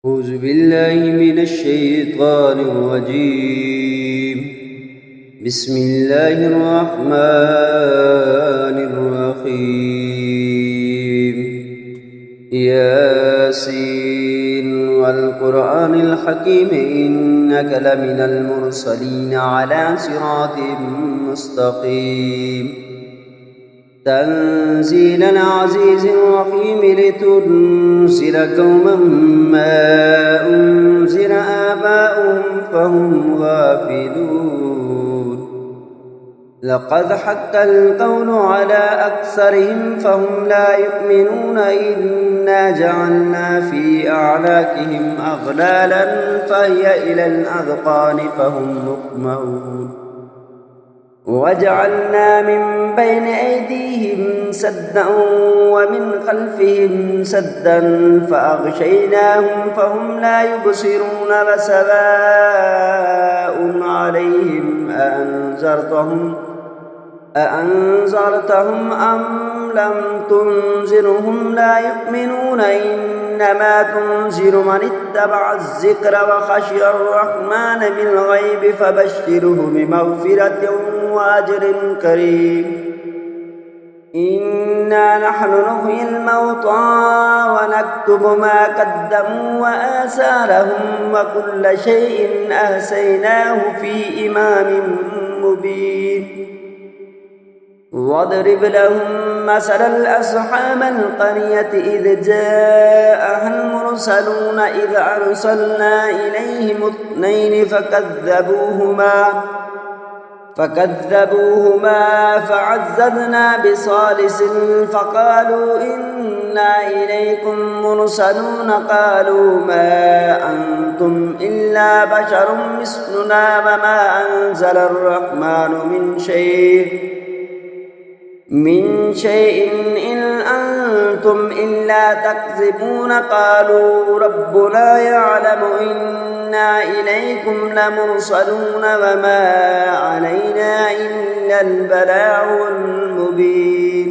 أعوذ بالله من الشيطان الرجيم. بسم الله الرحمن الرحيم. ياسين والقرآن الحكيم إنك لمن المرسلين على صراط مستقيم. تنزيل العزيز الرحيم لتنزل قوما ما أنزل آباؤهم فهم غافلون. لقد حق القول على أكثرهم فهم لا يؤمنون. إنا جعلنا في أعناقهم أغلالا فهي إلى الأذقان فهم مقمحون. وجعلنا من بين أيديهم سدا ومن خلفهم سدا فأغشيناهم فهم لا يبصرون. فسواء عليهم أأنذرتهم أم لم تنذرهم لا يؤمنون. إنما تنذر من اتبع الذكر وخشي الرحمن بالغيب فبشره بمغفرة وأجر كريم. إنا نحن نحيي الموتى ونكتب ما قدموا وآثارهم وكل شيء أحصيناه في إمام مبين. واضرب لهم مثلا أصحاب القرية إذ جاءها المرسلون إذ أرسلنا إليهم اثنين فكذبوهما فعززنا بثالث فقالوا إنا إليكم مرسلون. قالوا ما أنتم إلا بشر مثلنا وما أنزل الرحمن من شيء إن أنتم إلا تكذبون. قالوا ربنا يعلم إنا إليكم لمرسلون وما علينا إلا البلاغ المبين.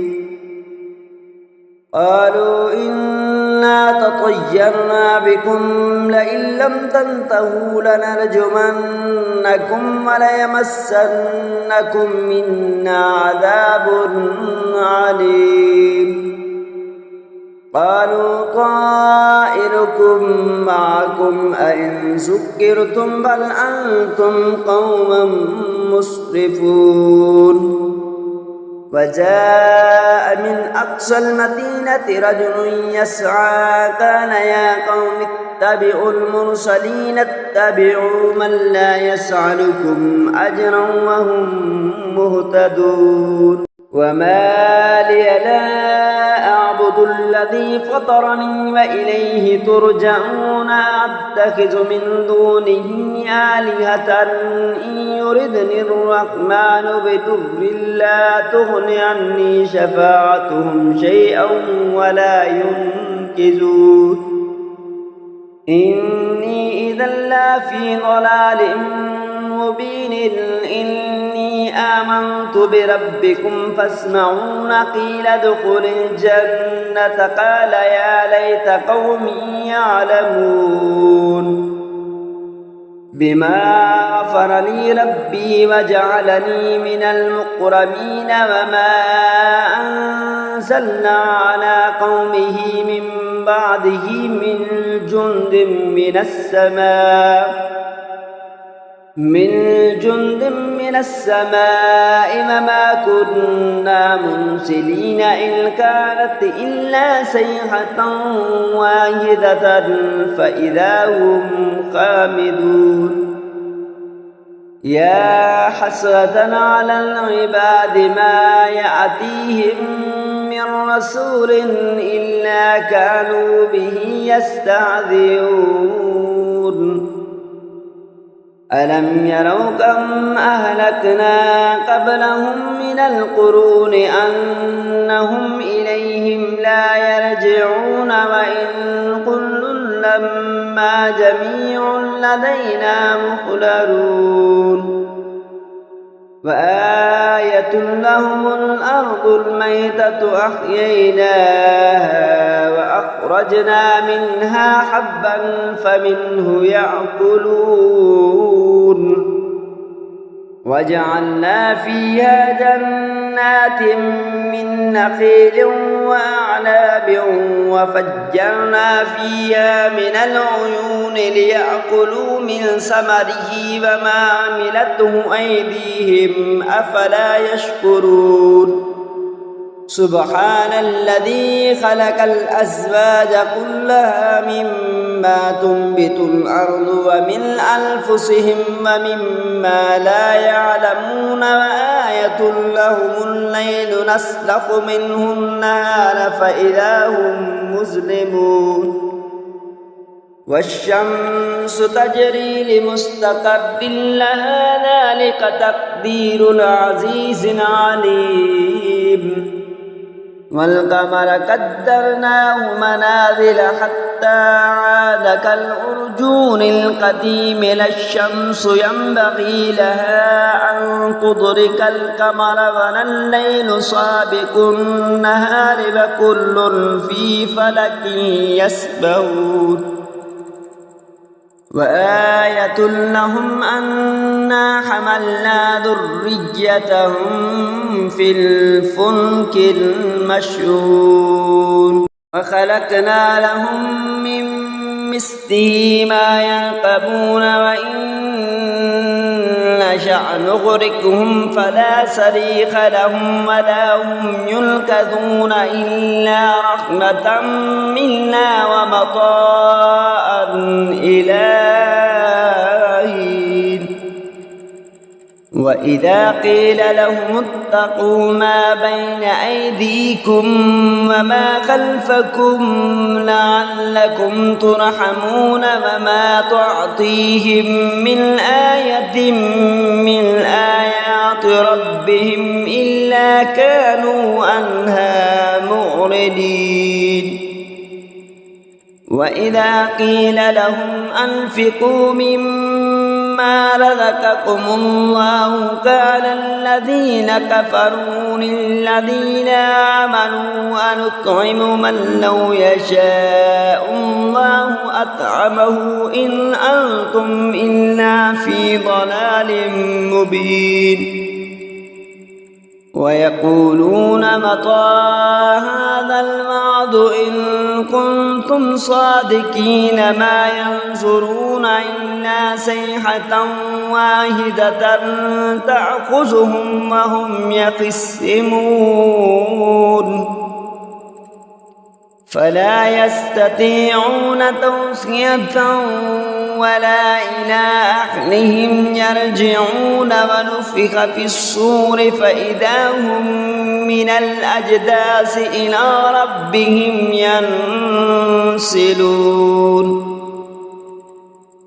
قالوا إنا تطيرنا بكم لئن لم تنتهوا لنرجمنكم وليمسنكم منا عذاب عليم. قالوا طائركم معكم أئن ذكرتم بل أنتم قوم مسرفون. وجاء من أقصى المدينة رجل يسعى قال يا قوم اتبعوا المرسلين اتبعوا من لا يسألكم أجرا وهم مهتدون. وما لي لا أعبد الذي فطرني وإليه ترجعون. أتخذ من دونه آلهة إن يردني الرحمن بضر لا تغن عني شفاعتهم شيئا ولا ينقذون. إني إذا لفي ضلال مبين. إني آمنت بربكم فاسمعون. قيل ادخل الجنة قال يا ليت قومي يعلمون. بما غفر لي ربي وجعلني من المكرمين. وما أنزلنا على قومه من بعده من جند من السماء وما كنا منزلين إن كانت إلا صيحة واحدة فإذا هم خامدون. يا حسرة على العباد ما يأتيهم من رسول إلا كانوا به يستهزئون. ألم يروا كم أهلكنا قبلهم من القرون أنهم إليهم لا يرجعون. وإن كل لما جميع لدينا محضرون. وآية لهم الأرض الميتة أحييناها وأخرجنا منها حبا فمنه يأكلون وجعلنا فيها جنات من نخيل وأعناب وفجرنا فيها من العيون ليأكلوا من ثمره وما عملته أيديهم أفلا يشكرون سبحان الذي خلق الأزواج كلها مما تنبت الأرض ومن أنفسهم ومما لا يعلمون وآية لهم الليل نسلخ منه النهار فإذا هم مظلمون والشمس تجري لمستقر لها ذلك تقدير العزيز العليم والقمر قدرناه منازل حتى عاد كالأرجون القديم لا الشمس ينبغي لها أن تدرك القمر ولا الليل سابق النهار وكل في فلك يسبحون وآية لهم أنا حملنا ذريتهم في الفلك المشحون وخلقنا لهم من مثله ما يركبون وإن نشأ نغرقهم فلا صريخ لهم ولا هم ينقذون إلا رحمة منا ومطاء إلى حين وإذا قيل لهم اتقوا ما بين أيديكم وما خلفكم لعلكم ترحمون وما تعطيهم من آية من آيات ربهم إلا كانوا عنها معرضين وإذا قيل لهم أنفقوا مما رزقكم الله قال الذين كفروا للذين آمنوا أنطعم من لو يشاء الله أطعمه إن أنتم إلا في ضلال مبين ويقولون متى هذا الوعد إن كنتم صادقين ما ينظرون إلا صيحة واحدة تأخذهم وهم يخصمون فلا يستطيعون توصية ولا إلى أهلهم يرجعون ونفخ في الصور فإذا هم من الأجداث إلى ربهم ينسلون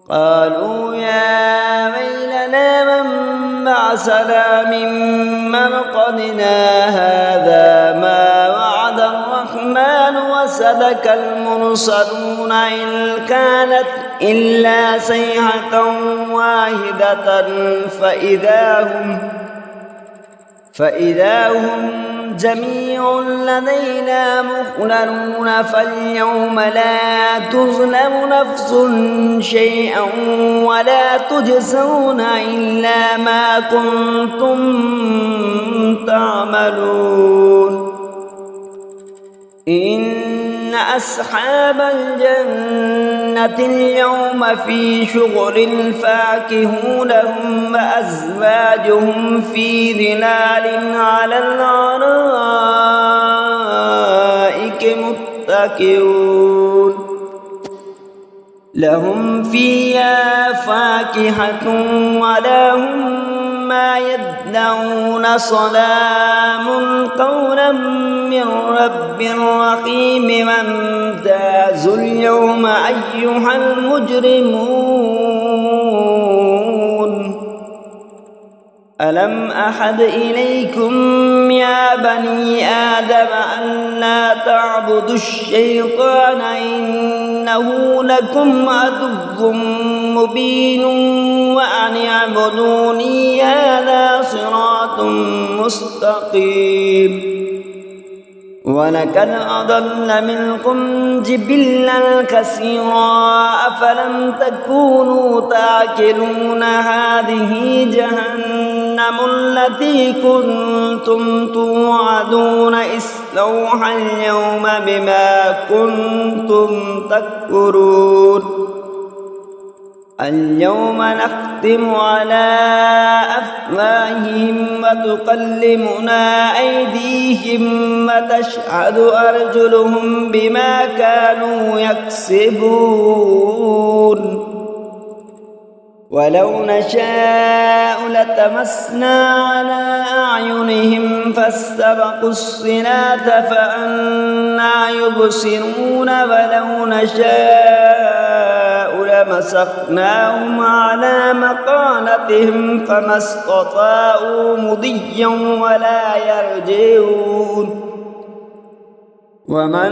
قالوا يا ويلنا من بعثنا من مرقدنا هذا ما وعد الرحمن وصدق المرسلون إن كانت إلا صيحة واحدة فإذا هم جميع لدينا محضرون فاليوم لا تظلم نفس شيئا ولا تجزون إلا ما كنتم تعملون إن أصحاب الجنة اليوم في شغل فاكهون هم وأزواجهم في ظلال على الأرائك متكئون لهم فيها فاكهة ولهم ما يدعون سلام قولا من رب رحيم وامتازوا اليوم أيها المجرمون ألم أحد إليكم يا بني آدم أن لا تعبدوا الشيطان إنه لكم عدو مبين وأن اعبدوني هذا صراط مستقيم ولقد أضل منكم جبلا كثيرا أفلم تكونوا تعقلون هذه جهنم التي كنتم توعدون اصلوها اليوم بما كنتم تكفرون اليوم نختم على أفواههم وتكلمنا أيديهم وتشهد أرجلهم بما كانوا يكسبون ولو نشاء لتمسنا على أعينهم فاستبقوا الصراط فأنى يبصرون ولو نشاء لمسخناهم على مكانتهم فما استطاعوا مضيا ولا يرجعون ومن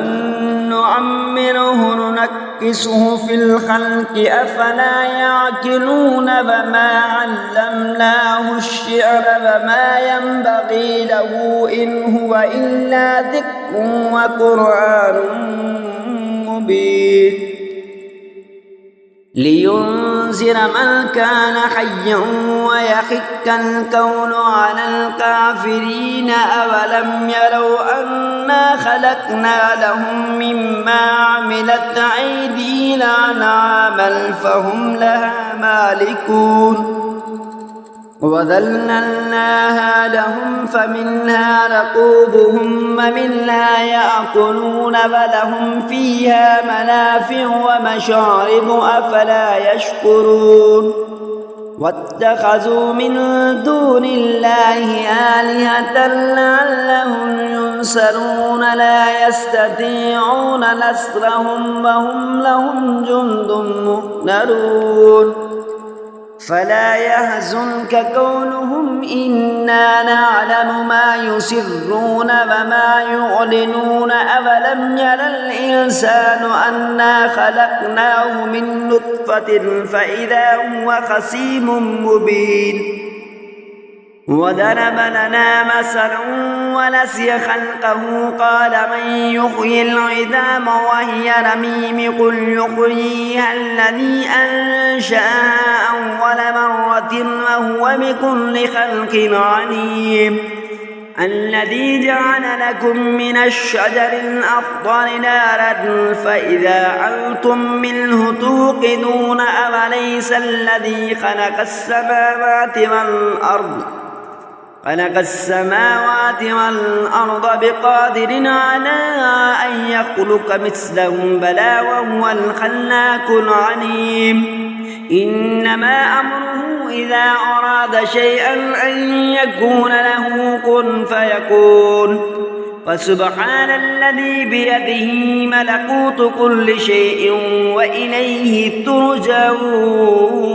نعمره ننكسه في الخلق أفلا يعقلون وما علمناه الشعر وما ينبغي له إن هو إلا ذكر وقرآن مبين لينذر من كان حيا ويحق الكون على الكافرين أولم يروا أنا خلقنا لهم مما عملت أيدينا أنعاما فهم لها مالكون وذللناها لهم فمنها ركوبهم ومنها يأكلون ولهم فيها منافع ومشارب أفلا يشكرون واتخذوا من دون الله آلهة لعلهم ينصرون لا يستطيعون نصرهم وهم لهم جند مهتدون فلا يحزنك قولهم إنا نعلم ما يسرون وما يعلنون أولم ير الإنسان أنا خلقناه من نطفة فإذا هو خصيم مبين وضرب لنا مثلا ونسي خلقه قال من يحيي العظام وهي رميم قل يحييها الذي أنشأها أول مرة وهو بكل خلق عليم الذي جعل لكم من الشجر الأخضر نارا فإذا أنتم منه توقدون أوليس الذي خلق السماوات والأرض بقادر على أن يخلق مثلهم بلى وهو الخلاق العليم إنما أمره إذا أراد شيئا أن يكون له كن فيكون فسبحان الذي بيده ملكوت كل شيء وإليه ترجعون